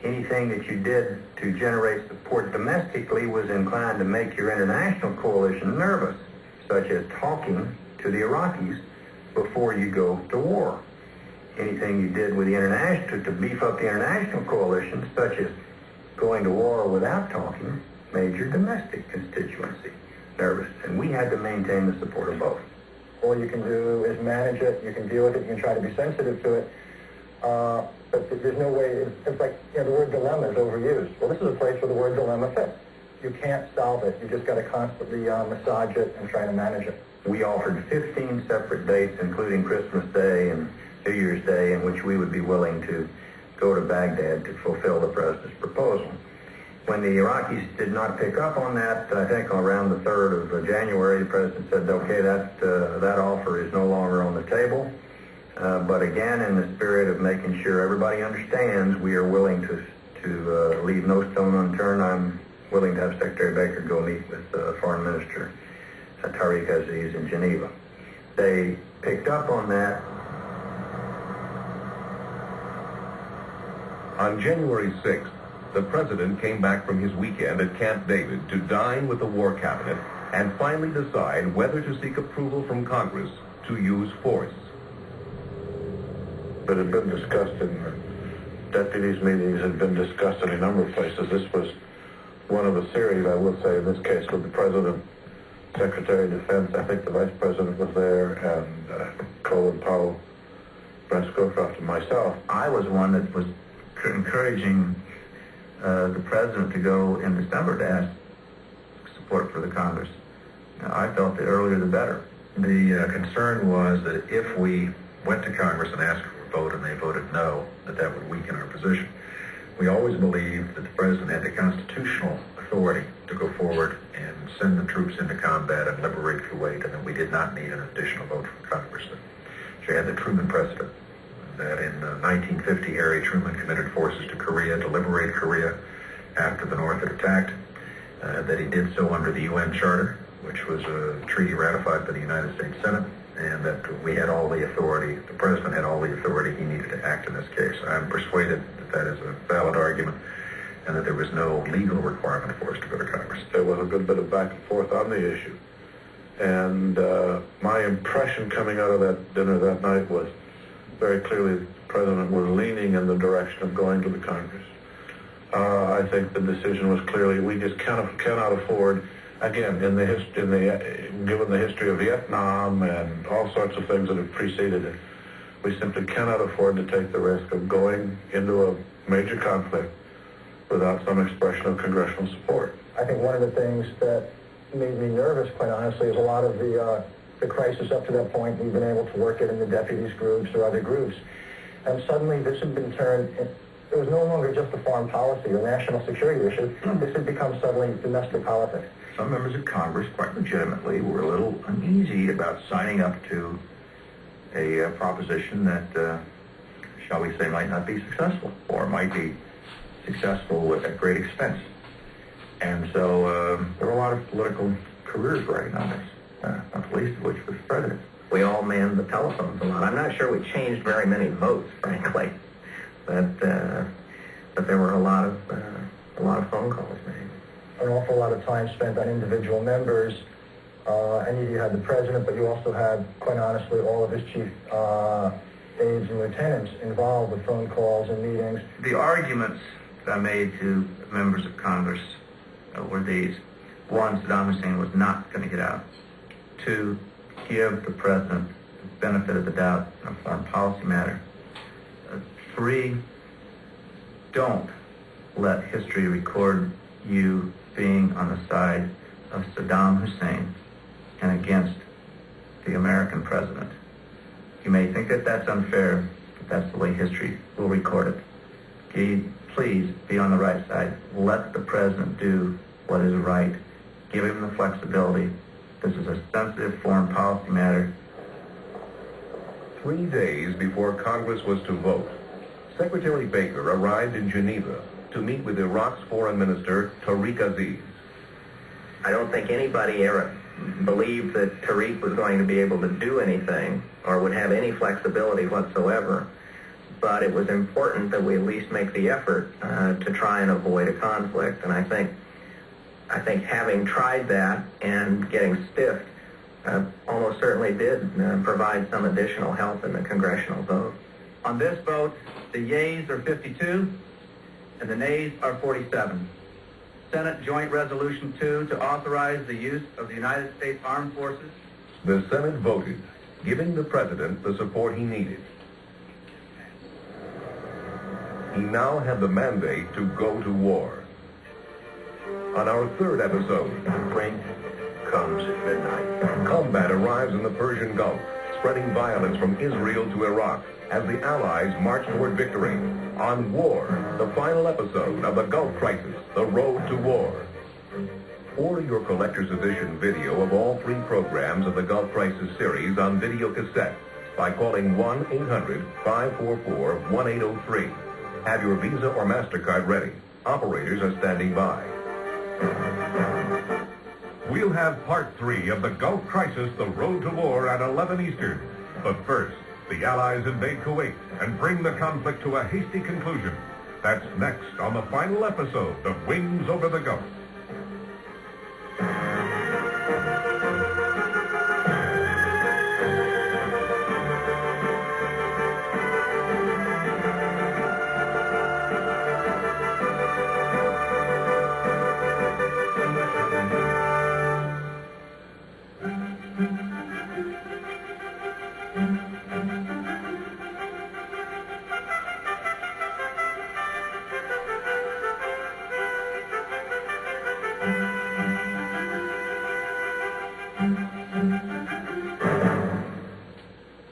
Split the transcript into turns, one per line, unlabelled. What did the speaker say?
Anything that you did to generate support domestically was inclined to make your international coalition nervous, such as talking to the Iraqis before you go to war. Anything you did with the international to beef up the international coalition, such as going to war without talking, made your domestic constituency nervous. And we had to maintain the support of both.
All you can do is manage it. You can deal with it. You can try to be sensitive to it. But there's no way. It's like, the word dilemma is overused. Well, this is a place where the word dilemma fits. You can't solve it. You just got to constantly massage it and try to manage it.
We offered 15 separate dates, including Christmas Day and New Year's Day, in which we would be willing to go to Baghdad to fulfill the president's proposal. When the Iraqis did not pick up on that, I think around the 3rd of January, the president said, okay, that offer is no longer on the table. But again, in the spirit of making sure everybody understands, we are willing to leave no stone unturned. I'm willing to have Secretary Baker go meet with Foreign Minister Tariq Aziz in Geneva. They picked up on that.
On January 6th, the president came back from his weekend at Camp David to dine with the War Cabinet and finally decide whether to seek approval from Congress to use force.
It had been discussed in the deputies' meetings, had been discussed in a number of places. This was one of a series, I will say, in this case, with the President, Secretary of Defense, I think the Vice President was there, and Colin Powell, Brent Scowcroft, and myself.
I was one that was encouraging the President to go in December to ask support for the Congress. I felt the earlier the better.
The concern was that if we went to Congress and asked for a vote and they voted no, that would weaken our position. We always believed that the President had the constitutional authority to go forward and send the troops into combat and liberate Kuwait, and that we did not need an additional vote from Congress. So you had the Truman precedent, that in 1950, Harry Truman committed forces to Korea to liberate Korea after the North had attacked, that he did so under the UN Charter, which was a treaty ratified by the United States Senate, and that we had all the authority, the President had all the authority he needed to act in this case. I'm persuaded that that is a valid argument and that there was no legal requirement for us to go to Congress.
There was a good bit of back and forth on the issue. And my impression coming out of that dinner that night was very clearly the President was leaning in the direction of going to the Congress. I think the decision was clearly we just cannot afford, again, given the history of Vietnam and all sorts of things that have preceded it, we simply cannot afford to take the risk of going into a major conflict without some expression of congressional support.
I think one of the things that made me nervous, quite honestly, is a lot of the crisis up to that point. We've been able to work it in the deputies groups or other groups. And suddenly this had been turned, it was no longer just a foreign policy or national security issue. This had become suddenly domestic politics.
Some members of Congress, quite legitimately, were a little uneasy about signing up to a proposition that, shall we say, might not be successful, or might be successful at great expense. And so there were a lot of political careers riding on this, not the least of which was the President. We all manned the telephones a lot. I'm not sure we changed very many votes, frankly, but there were a lot of phone calls made.
An awful lot of time spent on individual members, and you had the President, but you also had, quite honestly, all of his chief aides and lieutenants involved with phone calls and meetings.
The arguments that I made to members of Congress were these. One, Saddam Hussein was not going to get out. Two, give the President the benefit of the doubt on a foreign policy matter. Three, don't let history record you being on the side of Saddam Hussein and against the American President. You may think that that's unfair, but that's the way history will record it. Please be on the right side. Let the President do what is right. Give him the flexibility. This is a sensitive foreign policy matter.
3 days before Congress was to vote, Secretary Baker arrived in Geneva to meet with Iraq's Foreign Minister, Tariq Aziz.
I don't think anybody ever believed that Tariq was going to be able to do anything or would have any flexibility whatsoever. but it was important that we at least make the effort to try and avoid a conflict. And I think having tried that and getting stiffed almost certainly did provide some additional help in the congressional vote. On this vote, the yeas are 52 and the nays are 47. Senate Joint Resolution 2 to authorize the use of the United States Armed Forces.
The Senate voted, giving the president the support he needed. He now had the mandate to go to war. On our third episode,
Spring comes at midnight.
combat arrives in the Persian Gulf, spreading violence from Israel to Iraq as the Allies march toward victory. On War, the final episode of the Gulf Crisis, The Road to War. Order your collector's edition video of all 3 programs of the Gulf Crisis series on video cassette by calling 1-800-544-1803. Have your Visa or MasterCard ready. Operators are standing by.
We'll have part 3 of the Gulf Crisis, The Road to War at 11 Eastern. But first, the Allies invade Kuwait and bring the conflict to a hasty conclusion. That's next on the final episode of Wings Over the Gulf.